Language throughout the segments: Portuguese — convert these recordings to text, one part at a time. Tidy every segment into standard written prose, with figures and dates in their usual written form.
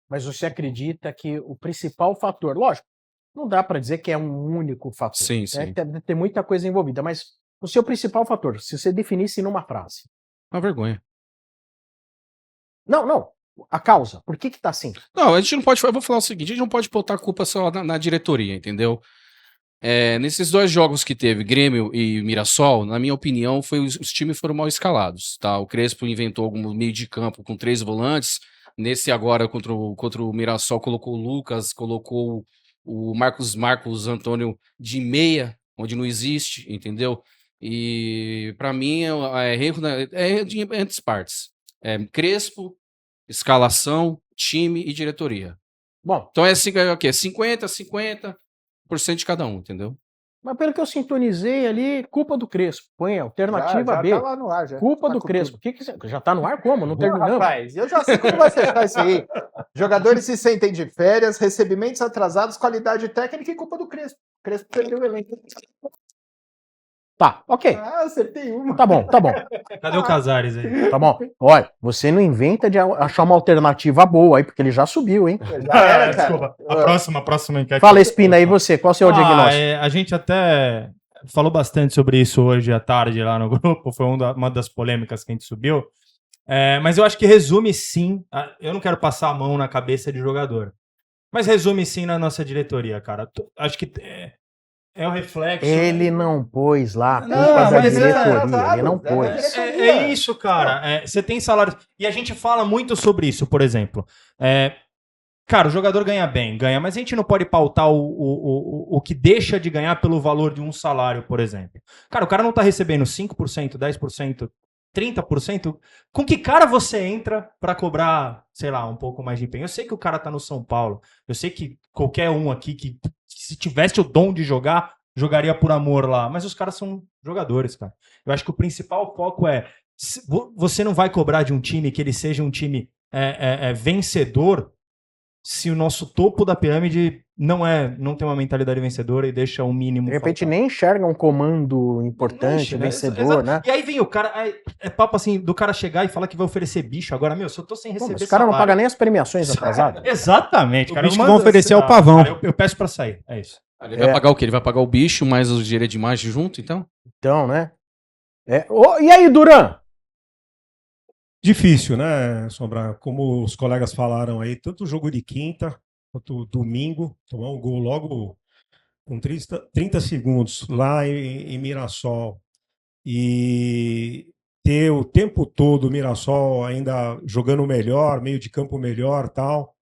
Mas você acredita que o principal fator, lógico, não dá para dizer que é um único fator. Sim, né? sim. Tem muita coisa envolvida, mas o seu principal fator, se você definisse numa frase. Uma vergonha. Não. A causa. Por que tá assim? Não, a gente não pode. Eu vou falar o seguinte: a gente não pode botar a culpa só na diretoria, entendeu? Nesses 2 jogos que teve, Grêmio e Mirassol, na minha opinião, os times foram mal escalados, tá? O Crespo inventou algum meio de campo com 3 volantes. Nesse agora, contra o Mirassol, colocou o Lucas, colocou o Marcos Antônio de meia, onde não existe, entendeu? E pra mim é erro entre as partes. Crespo, escalação, time e diretoria. Bom, Então o quê? 50% de cada um, entendeu? mas pelo que eu sintonizei ali, culpa do Crespo. Põe a alternativa já B. tá lá no ar, já. Culpa Tá do com Crespo. tudo. Já tá no ar como? Não Pô, terminamos. rapaz, eu já sei como vai fechar isso aí. Jogadores se sentem de férias, recebimentos atrasados, qualidade técnica e culpa do Crespo. Crespo perdeu o elenco. Tá, ok. Ah, acertei uma. Tá bom. Cadê o Casares aí? Tá bom. Olha, você não inventa de achar uma alternativa boa aí, porque ele já subiu, hein? Já era, cara. Desculpa. A próxima enquete. Fala, Espina, aí você, qual é o seu diagnóstico? A gente até falou bastante sobre isso hoje à tarde lá no grupo, foi uma das polêmicas que a gente subiu. Mas eu acho que resume sim, eu não quero passar a mão na cabeça de jogador, mas resume sim na nossa diretoria, cara. Acho que é o reflexo. Ele não pôs lá, Não, culpa da mas diretoria, ele não pôs. É isso, cara. Você tem salário. E a gente fala muito sobre isso, por exemplo. Cara, o jogador ganha, mas a gente não pode pautar o que deixa de ganhar pelo valor de um salário, por exemplo. Cara, o cara não tá recebendo 5%, 10%, 30%. Com que cara você entra pra cobrar, sei lá, um pouco mais de empenho? Eu sei que o cara tá no São Paulo. Eu sei que qualquer um aqui que se tivesse o dom de jogar, jogaria por amor lá. Mas os caras são jogadores, cara. Eu acho que o principal foco você não vai cobrar de um time que ele seja um time vencedor se o nosso topo da pirâmide não tem uma mentalidade vencedora e deixa o mínimo. De repente faltar. nem enxerga um comando importante, vencedor, né? E aí vem o cara, papo assim, do cara chegar e falar que vai oferecer bicho. Agora, se eu tô sem receber Os caras não pagam nem as premiações atrasadas. Exatamente, cara. O bicho que vão oferecer é o pavão. Cara, eu peço pra sair, é isso. Ele vai pagar o quê? Ele vai pagar o bicho mais os direitos de imagem junto, então? Então, né? E aí, Duran? Difícil, né, Sombra? Como os colegas falaram aí, tanto o jogo de quinta quanto domingo, tomar um gol logo com 30 segundos lá em Mirassol e ter o tempo todo o Mirassol ainda jogando melhor, meio de campo melhor, tal.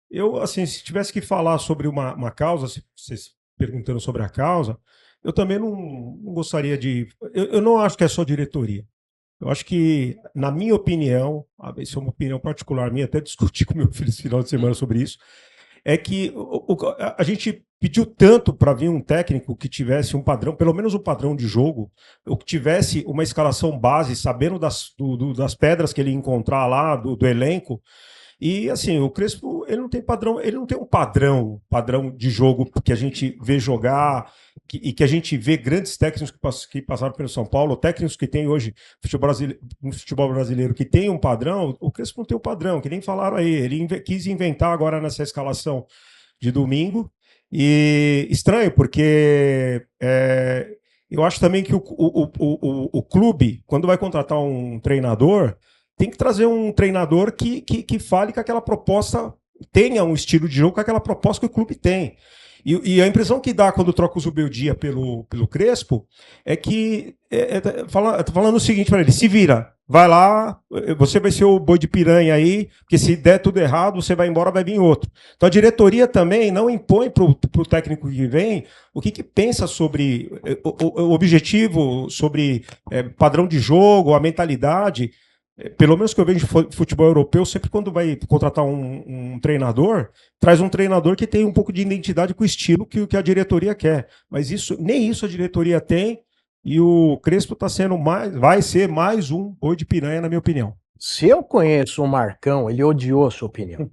Eu, assim, se tivesse que falar sobre uma causa, se vocês perguntando sobre a causa, eu também não gostaria de... Eu não acho que é só diretoria. Eu acho que, na minha opinião, isso é uma opinião particular minha, até discuti com meu filho esse final de semana sobre isso, é que a gente pediu tanto para vir um técnico que tivesse um padrão, pelo menos um padrão de jogo, ou que tivesse uma escalação base, sabendo das pedras que ele ia encontrar lá, do elenco. E assim, o Crespo, ele não tem padrão, ele não tem um padrão de jogo que a gente vê jogar e que a gente vê grandes técnicos que passaram pelo São Paulo, técnicos que tem hoje no futebol brasileiro que tem um padrão. O Crespo não tem um padrão, que nem falaram aí. Ele quis inventar agora nessa escalação de domingo. E estranho, porque eu acho também que o clube, quando vai contratar um treinador, tem que trazer um treinador que fale que aquela proposta tenha um estilo de jogo, com aquela proposta que o clube tem. E a impressão que dá quando troca o Zubeldia pelo Crespo é que tá falando o seguinte para ele: se vira, vai lá, você vai ser o boi de piranha aí, porque se der tudo errado, você vai embora, vai vir outro. Então a diretoria também não impõe para o técnico que vem o que pensa sobre o objetivo, sobre padrão de jogo, a mentalidade. Pelo menos que eu vejo de futebol europeu, sempre quando vai contratar um treinador, traz um treinador que tem um pouco de identidade com o estilo que a diretoria quer. Mas nem isso a diretoria tem, e o Crespo vai ser mais um boi de piranha, na minha opinião. Se eu conheço o Marcão, ele odiou a sua opinião.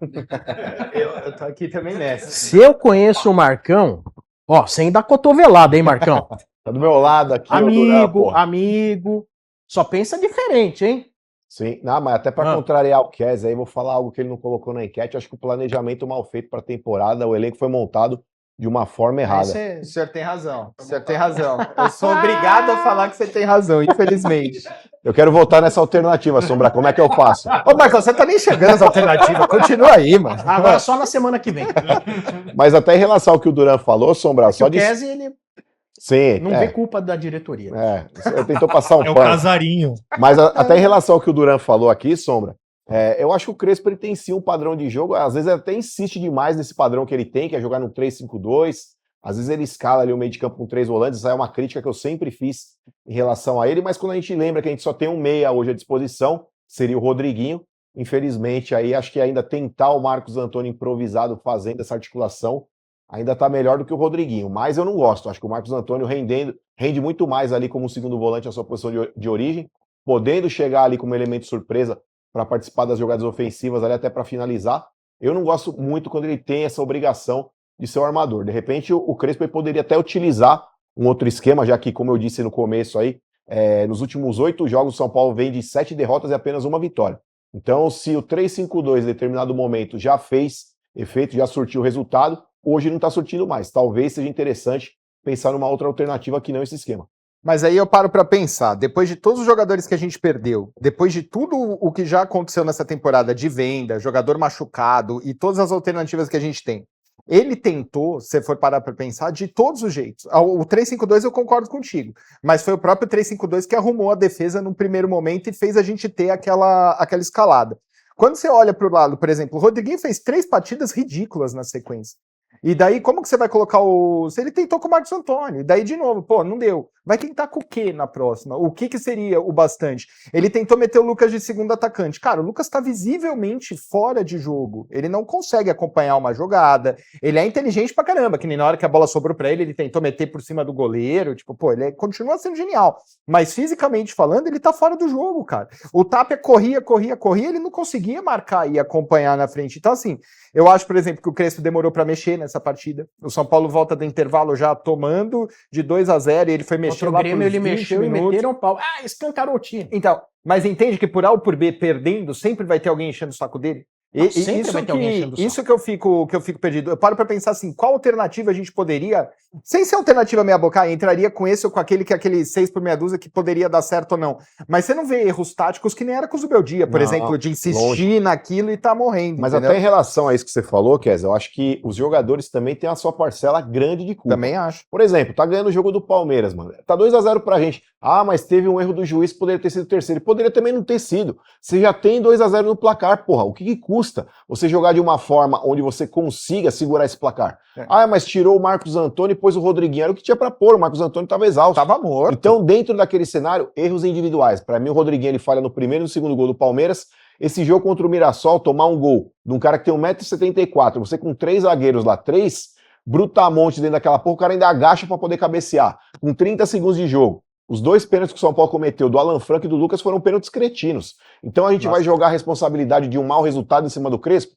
Eu tô aqui também nessa. Se eu conheço o Marcão, sem dar cotovelada, hein, Marcão? Tá do meu lado aqui. Amigo, só pensa diferente, hein? Sim, não, mas até para Ah. contrariar o Kes, aí vou falar algo que ele não colocou na enquete. Acho que o planejamento mal feito para a temporada, o elenco foi montado de uma forma Aí errada. o senhor tem razão. O senhor tem razão. Eu sou obrigado a falar que você tem razão, infelizmente. Eu quero voltar nessa alternativa, Sombra. Como é que eu faço? Ô, Marcos, você tá nem chegando às alternativas. Continua aí, mano. Agora só na semana que vem. Mas até em relação ao que o Duran falou, Sombra, Que só o de. Kese, ele Sim, não vê culpa da diretoria. Ele tentou passar um É o pano. casarinho. Mas até em relação ao que o Duran falou aqui, Sombra, eu acho que o Crespo ele tem sim um padrão de jogo, às vezes ele até insiste demais nesse padrão que ele tem, que é jogar no 3-5-2, às vezes ele escala ali o meio de campo com 3 volantes, essa é uma crítica que eu sempre fiz em relação a ele, mas quando a gente lembra que a gente só tem um meia hoje à disposição, seria o Rodriguinho, infelizmente aí acho que ainda tentar o Marcos Antônio improvisado fazendo essa articulação, ainda tá melhor do que o Rodriguinho, mas eu não gosto, acho que o Marcos Antônio rende muito mais ali como segundo volante na sua posição de origem, podendo chegar ali como elemento surpresa para participar das jogadas ofensivas ali até para finalizar. Eu não gosto muito quando ele tem essa obrigação de ser o armador. De repente o Crespo ele poderia até utilizar um outro esquema, já que, como eu disse no começo aí, nos últimos 8 jogos o São Paulo vem de 7 derrotas e apenas uma vitória. Então, se o 3-5-2 em determinado momento já fez efeito, já surtiu o resultado, hoje não está surtindo mais. Talvez seja interessante pensar numa outra alternativa que não esse esquema. Mas aí eu paro pra pensar, depois de todos os jogadores que a gente perdeu, depois de tudo o que já aconteceu nessa temporada de venda, jogador machucado e todas as alternativas que a gente tem, ele tentou, se for parar pra pensar, de todos os jeitos. O 3-5-2 eu concordo contigo, mas foi o próprio 3-5-2 que arrumou a defesa num primeiro momento e fez a gente ter aquela escalada. Quando você olha pro lado, por exemplo, o Rodriguinho fez 3 partidas ridículas na sequência. E daí, como que você vai colocar o... Se ele tentou com o Marcos Antônio, e daí de novo, pô, não deu. Vai tentar com o quê na próxima? O que seria o bastante? Ele tentou meter o Lucas de segundo atacante. Cara, o Lucas tá visivelmente fora de jogo. Ele não consegue acompanhar uma jogada. Ele é inteligente pra caramba, que nem na hora que a bola sobrou pra ele tentou meter por cima do goleiro. Tipo, pô, continua sendo genial. Mas fisicamente falando, ele tá fora do jogo, cara. O Tapia corria, ele não conseguia marcar e acompanhar na frente. Então, assim, eu acho, por exemplo, que o Crespo demorou pra mexer nessa partida. O São Paulo volta do intervalo já tomando de 2-0 e ele foi mexer Contra o lá Grêmio, pros ele 20 mexeu e minutos. meteram o pau. Ah, escancarou o time. Então, mas entende que por A ou por B perdendo, sempre vai ter alguém enchendo o saco dele? Não, sempre vai ter alguém enchendo o saco. Isso que eu fico perdido. Eu paro pra pensar assim, qual alternativa a gente poderia, sem ser alternativa meia boca, entraria com esse ou com aquele, que é aquele 6 por meia dúzia que poderia dar certo ou não. Mas você não vê erros táticos que nem era com o Zubeldia, por Não, exemplo, de insistir longe. naquilo e tá morrendo. Mas entendeu? até em relação a isso que você falou, Kes, eu acho que os jogadores também têm a sua parcela grande de culpa. Também acho. Por exemplo, tá ganhando o jogo do Palmeiras, mano. Tá 2-0 pra gente. Ah, mas teve um erro do juiz, poderia ter sido terceiro. Poderia também não ter sido. Você já tem 2-0 no placar, porra. O que custa você jogar de uma forma onde você consiga segurar esse placar? Ah, mas tirou o Marcos Antônio e pôs o Rodriguinho. Era o que tinha pra pôr. O Marcos Antônio tava exausto. Tava morto. Então, dentro daquele cenário, erros individuais. Pra mim, o Rodriguinho ele falha no primeiro e no segundo gol do Palmeiras. Esse jogo contra o Mirassol, tomar um gol de um cara que tem 1,74 m, você com 3 zagueiros lá, 3 brutamontes dentro daquela porra, o cara ainda agacha pra poder cabecear. Com 30 segundos de jogo. Os 2 pênaltis que o São Paulo cometeu, do Alan Franco e do Lucas, foram pênaltis cretinos. Então a gente vai jogar a responsabilidade de um mau resultado em cima do Crespo?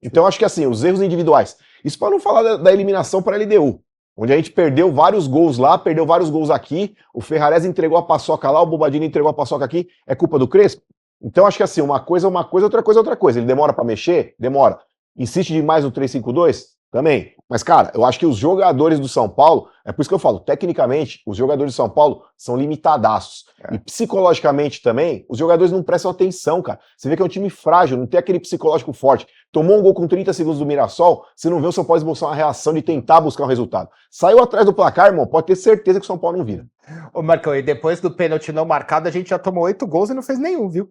Então acho que assim, os erros individuais. Isso para não falar da eliminação para a LDU, onde a gente perdeu vários gols lá, perdeu vários gols aqui, o Ferrarese entregou a paçoca lá, o Bobadini entregou a paçoca aqui, é culpa do Crespo? Então acho que assim, uma coisa é uma coisa, outra coisa é outra coisa. Ele demora para mexer? Demora. Insiste demais no 3-5-2? Também. Mas, cara, eu acho que os jogadores do São Paulo, é por isso que eu falo, tecnicamente, os jogadores do São Paulo são limitadaços. E psicologicamente também, os jogadores não prestam atenção, cara. Você vê que é um time frágil, não tem aquele psicológico forte. Tomou um gol com 30 segundos do Mirassol, você não vê o São Paulo esboçar uma reação de tentar buscar um resultado. Saiu atrás do placar, irmão, pode ter certeza que o São Paulo não vira. Ô, Marcão, e depois do pênalti não marcado, a gente já tomou 8 gols e não fez nenhum, viu?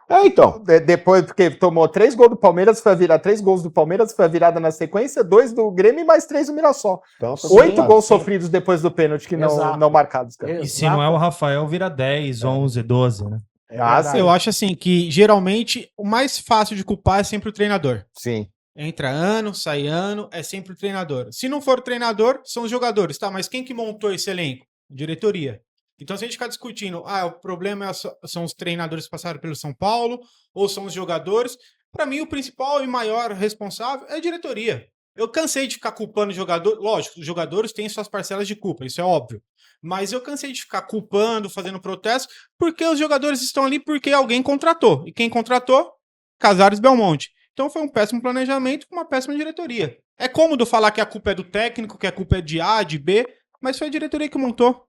Então. Depois, porque tomou 3 gols do Palmeiras, foi a virar 3 gols do Palmeiras, foi a virada na sequência, 2 do Grêmio e mais 3 do Mirassol. Então, 8 gols sofridos depois do pênalti que não marcados, cara. E se não é o Rafael, vira 10, 11, 12, né? Eu acho assim que geralmente o mais fácil de culpar é sempre o treinador. Sim. Entra ano, sai ano, é sempre o treinador. Se não for o treinador, são os jogadores, tá? Mas quem que montou esse elenco? Diretoria. Então, se a gente ficar discutindo, o problema são os treinadores que passaram pelo São Paulo, ou são os jogadores, para mim o principal e maior responsável é a diretoria. Eu cansei de ficar culpando o jogador. Lógico, os jogadores têm suas parcelas de culpa, isso é óbvio. Mas eu cansei de ficar culpando, fazendo protesto, porque os jogadores estão ali porque alguém contratou. E quem contratou? Casares Belmonte. Então foi um péssimo planejamento com uma péssima diretoria. É cômodo falar que a culpa é do técnico, que a culpa é de A, de B, mas foi a diretoria que montou.